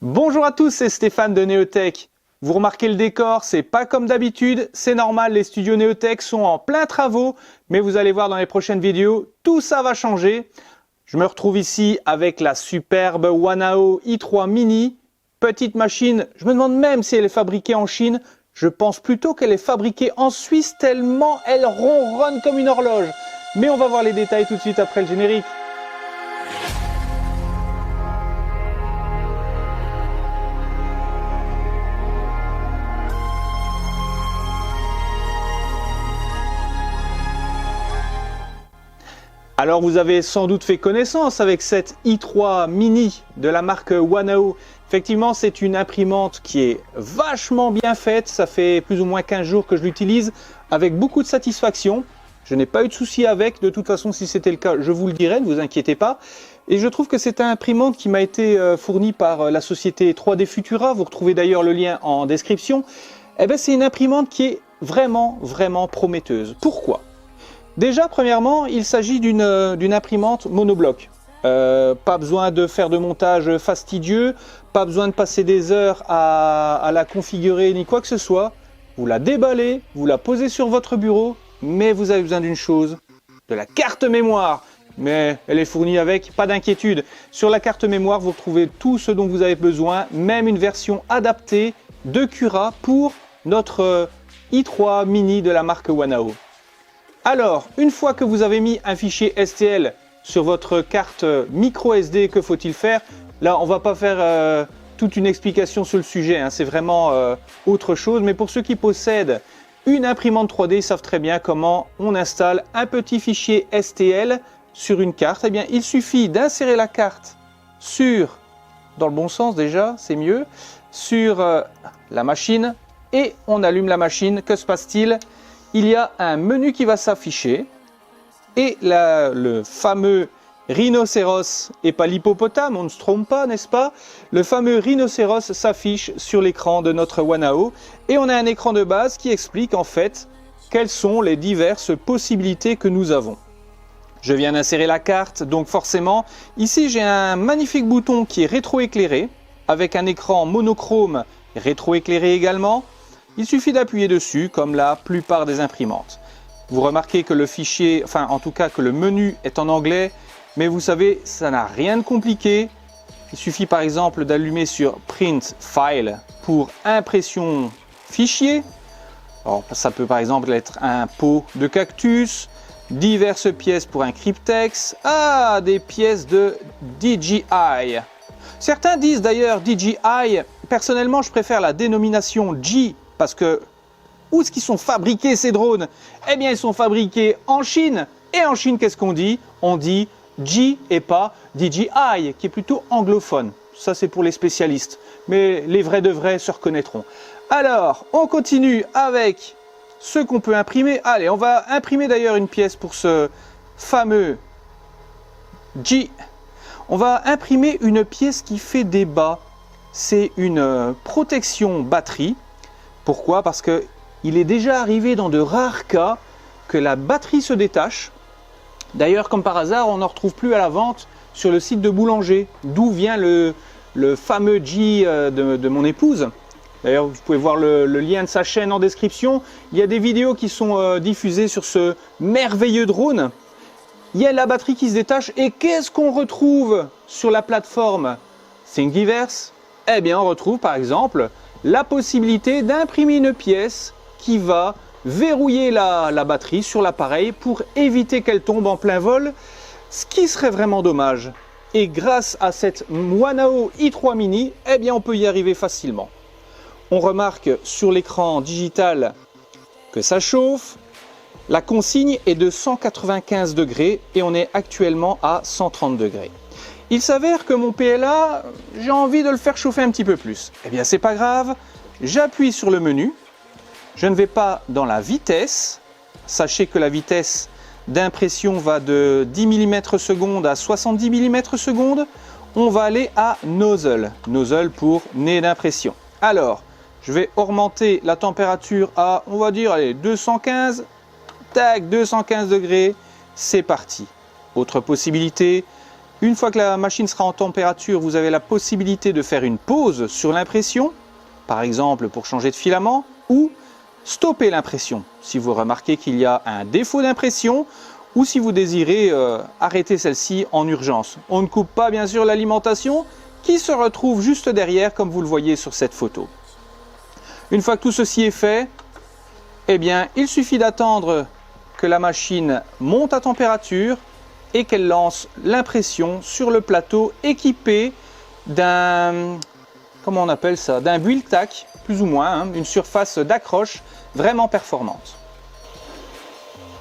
Bonjour à tous, c'est Stéphane de Neotech. Vous remarquez le décor, c'est pas comme d'habitude, c'est normal, les studios Neotech sont en plein travaux, mais vous allez voir dans les prochaines vidéos, tout ça va changer. Je me retrouve ici avec la superbe Wanao i3 Mini, petite machine, je me demande même si elle est fabriquée en Chine, je pense plutôt qu'elle est fabriquée en Suisse tellement elle ronronne comme une horloge. Mais on va voir les détails tout de suite après le générique. Alors vous avez sans doute fait connaissance avec cette i3 Mini de la marque Wanao. Effectivement, c'est une imprimante qui est vachement bien faite. Ça fait plus ou moins 15 jours que je l'utilise avec beaucoup de satisfaction. Je n'ai pas eu de soucis avec. De toute façon, si c'était le cas, je vous le dirais, ne vous inquiétez pas. Et je trouve que c'est une imprimante qui m'a été fournie par la société 3D Futura. Vous retrouvez d'ailleurs le lien en description. Eh bien, c'est une imprimante qui est vraiment prometteuse. Pourquoi ? Déjà, premièrement, il s'agit d'une imprimante monobloc. Pas besoin de faire de montage fastidieux, pas besoin de passer des heures à la configurer ni quoi que ce soit. Vous la déballez, vous la posez sur votre bureau, mais vous avez besoin d'une chose, de la carte mémoire. Mais elle est fournie avec, pas d'inquiétude. Sur la carte mémoire, vous retrouvez tout ce dont vous avez besoin, même une version adaptée de Cura pour notre i3 Mini de la marque Wanao. Alors, une fois que vous avez mis un fichier STL sur votre carte micro SD, que faut-il faire? Là, on ne va pas faire toute une explication sur le sujet, hein, c'est vraiment autre chose. Mais pour ceux qui possèdent une imprimante 3D, ils savent très bien comment on installe un petit fichier STL sur une carte. Eh bien, il suffit d'insérer la carte dans le bon sens déjà, c'est mieux, sur la machine et on allume la machine. Que se passe-t-il? Il y a un menu qui va s'afficher et le fameux rhinocéros, et pas l'hippopotame, on ne se trompe pas, n'est-ce pas? Le fameux rhinocéros s'affiche sur l'écran de notre Wanao et on a un écran de base qui explique en fait quelles sont les diverses possibilités que nous avons. Je viens d'insérer la carte, donc forcément, ici j'ai un magnifique bouton qui est rétroéclairé avec un écran monochrome rétroéclairé également. Il suffit d'appuyer dessus, comme la plupart des imprimantes. Vous remarquez que le fichier, enfin en tout cas que le menu est en anglais, mais vous savez, ça n'a rien de compliqué. Il suffit par exemple d'allumer sur Print File pour impression fichier. Alors, ça peut par exemple être un pot de cactus, diverses pièces pour un cryptex, des pièces de DJI. Certains disent d'ailleurs DJI, personnellement je préfère la dénomination G. Parce que, où est-ce qu'ils sont fabriqués ces drones? Eh bien, ils sont fabriqués en Chine. Et en Chine, qu'est-ce qu'on dit? On dit G et pas DJI, qui est plutôt anglophone. Ça, c'est pour les spécialistes. Mais les vrais de vrais se reconnaîtront. Alors, on continue avec ce qu'on peut imprimer. Allez, on va imprimer d'ailleurs une pièce pour ce fameux G. On va imprimer une pièce qui fait débat. C'est une protection batterie. Pourquoi? Parce qu'il est déjà arrivé dans de rares cas que la batterie se détache. D'ailleurs, comme par hasard, on n'en retrouve plus à la vente sur le site de Boulanger, d'où vient le fameux G de mon épouse. D'ailleurs, vous pouvez voir le lien de sa chaîne en description. Il y a des vidéos qui sont diffusées sur ce merveilleux drone. Il y a la batterie qui se détache. Et qu'est-ce qu'on retrouve sur la plateforme Thingiverse? Eh bien, on retrouve par exemple la possibilité d'imprimer une pièce qui va verrouiller la batterie sur l'appareil pour éviter qu'elle tombe en plein vol, ce qui serait vraiment dommage. Et grâce à cette Wanao i3 Mini, eh bien on peut y arriver facilement. On remarque sur l'écran digital que ça chauffe. La consigne est de 195 degrés et on est actuellement à 130 degrés. Il s'avère que mon PLA, j'ai envie de le faire chauffer un petit peu plus. Eh bien, c'est pas grave. J'appuie sur le menu. Je ne vais pas dans la vitesse. Sachez que la vitesse d'impression va de 10 mm/s à 70 mm/s. On va aller à Nozzle. Nozzle pour nez d'impression. Alors, je vais augmenter la température à, on va dire, allez, 215. Tac, 215 degrés. C'est parti. Autre possibilité. Une fois que la machine sera en température, vous avez la possibilité de faire une pause sur l'impression, par exemple pour changer de filament, ou stopper l'impression si vous remarquez qu'il y a un défaut d'impression ou si vous désirez arrêter celle-ci en urgence. On ne coupe pas bien sûr l'alimentation qui se retrouve juste derrière comme vous le voyez sur cette photo. Une fois que tout ceci est fait, eh bien, il suffit d'attendre que la machine monte à température et qu'elle lance l'impression sur le plateau équipé d'un, comment on appelle ça, d'un build tack, plus ou moins, hein, une surface d'accroche vraiment performante.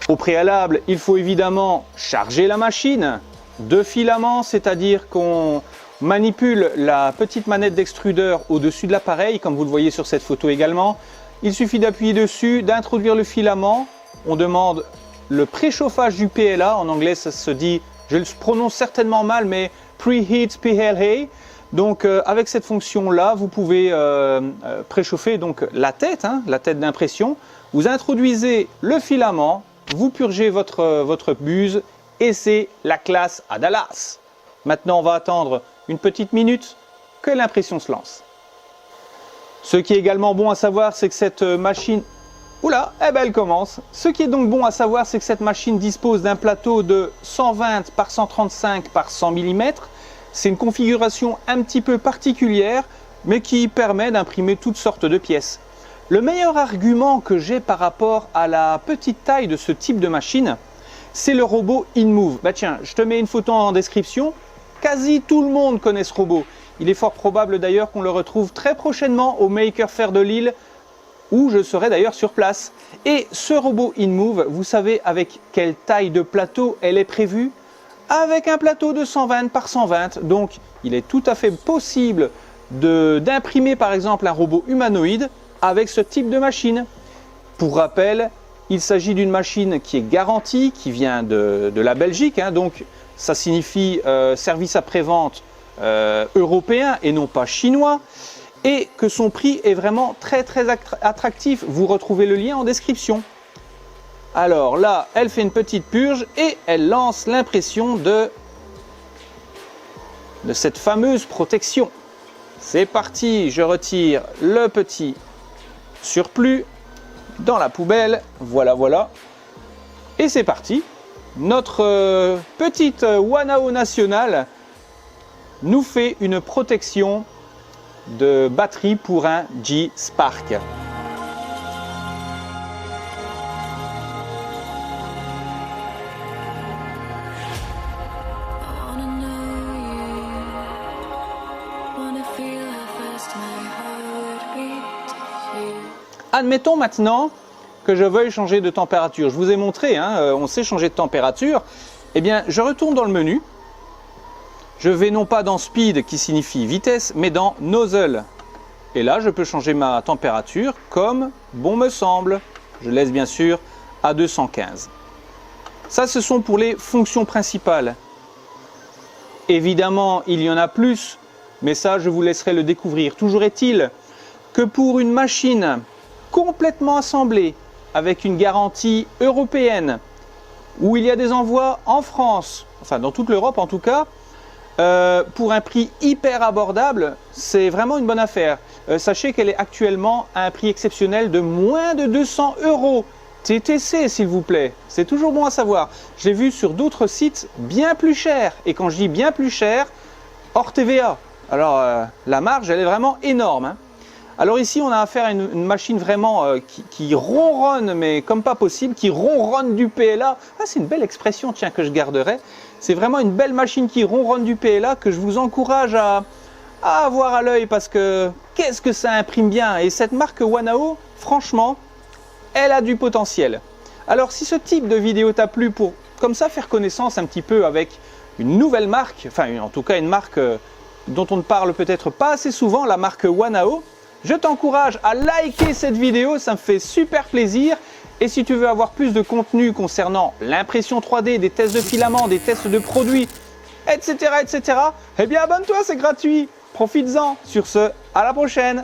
Au préalable, il faut évidemment charger la machine de filaments, c'est-à-dire qu'on manipule la petite manette d'extrudeur au-dessus de l'appareil, comme vous le voyez sur cette photo également. Il suffit d'appuyer dessus, d'introduire le filament. On demande le préchauffage du PLA. En anglais, ça se dit, je le prononce certainement mal, mais Preheat PLA. Donc, avec cette fonction-là, vous pouvez préchauffer donc, la tête d'impression. Vous introduisez le filament, vous purgez votre buse et c'est la classe à Dallas. Maintenant, on va attendre une petite minute que l'impression se lance. Ce qui est également bon à savoir, c'est que cette machine... Oula, eh ben elle commence. Ce qui est donc bon à savoir, c'est que cette machine dispose d'un plateau de 120 par 135 par 100 mm. C'est une configuration un petit peu particulière, mais qui permet d'imprimer toutes sortes de pièces. Le meilleur argument que j'ai par rapport à la petite taille de ce type de machine, c'est le robot InMove. Bah tiens, je te mets une photo en description. Quasi tout le monde connaît ce robot. Il est fort probable d'ailleurs qu'on le retrouve très prochainement au Maker Faire de Lille, où je serai d'ailleurs sur place. Et ce robot InMove, vous savez avec quelle taille de plateau elle est prévue? Avec un plateau de 120 par 120. Donc il est tout à fait possible d'imprimer par exemple un robot humanoïde avec ce type de machine. Pour rappel, il s'agit d'une machine qui est garantie, qui vient de la Belgique, hein, donc ça signifie service après-vente européen et non pas chinois, et que son prix est vraiment très attractif. Vous retrouvez le lien en description. Alors là, elle fait une petite purge et elle lance l'impression de cette fameuse protection. C'est parti, je retire le petit surplus dans la poubelle, voilà. Et c'est parti. Notre petite Wanao nationale nous fait une protection de batterie pour un G-Spark. Admettons maintenant que je veuille changer de température. Je vous ai montré, hein, on sait changer de température. Eh bien, je retourne dans le menu. Je vais non pas dans Speed, qui signifie vitesse, mais dans Nozzle. Et là, je peux changer ma température comme bon me semble. Je laisse bien sûr à 215. Ça, ce sont pour les fonctions principales. Évidemment, il y en a plus, mais ça, je vous laisserai le découvrir. Toujours est-il que pour une machine complètement assemblée, avec une garantie européenne, où il y a des envois en France, enfin dans toute l'Europe en tout cas, pour un prix hyper abordable, c'est vraiment une bonne affaire. Sachez qu'elle est actuellement à un prix exceptionnel de moins de 200 € TTC, s'il vous plaît. C'est toujours bon à savoir. Je l'ai vu sur d'autres sites bien plus chers. Et quand je dis bien plus cher, hors TVA. Alors la marge, elle est vraiment énorme, hein. Alors ici, on a affaire à une machine vraiment qui ronronne, mais comme pas possible, qui ronronne du PLA. Ah, c'est une belle expression, tiens, que je garderai. C'est vraiment une belle machine qui ronronne du PLA que je vous encourage à avoir à l'œil parce que qu'est-ce que ça imprime bien. Et cette marque Wanao, franchement, elle a du potentiel. Alors si ce type de vidéo t'a plu pour, comme ça, faire connaissance un petit peu avec une nouvelle marque, enfin en tout cas une marque dont on ne parle peut-être pas assez souvent, la marque Wanao, je t'encourage à liker cette vidéo, ça me fait super plaisir. Et si tu veux avoir plus de contenu concernant l'impression 3D, des tests de filaments, des tests de produits, etc., eh bien abonne-toi, c'est gratuit. Profites-en. Sur ce, à la prochaine.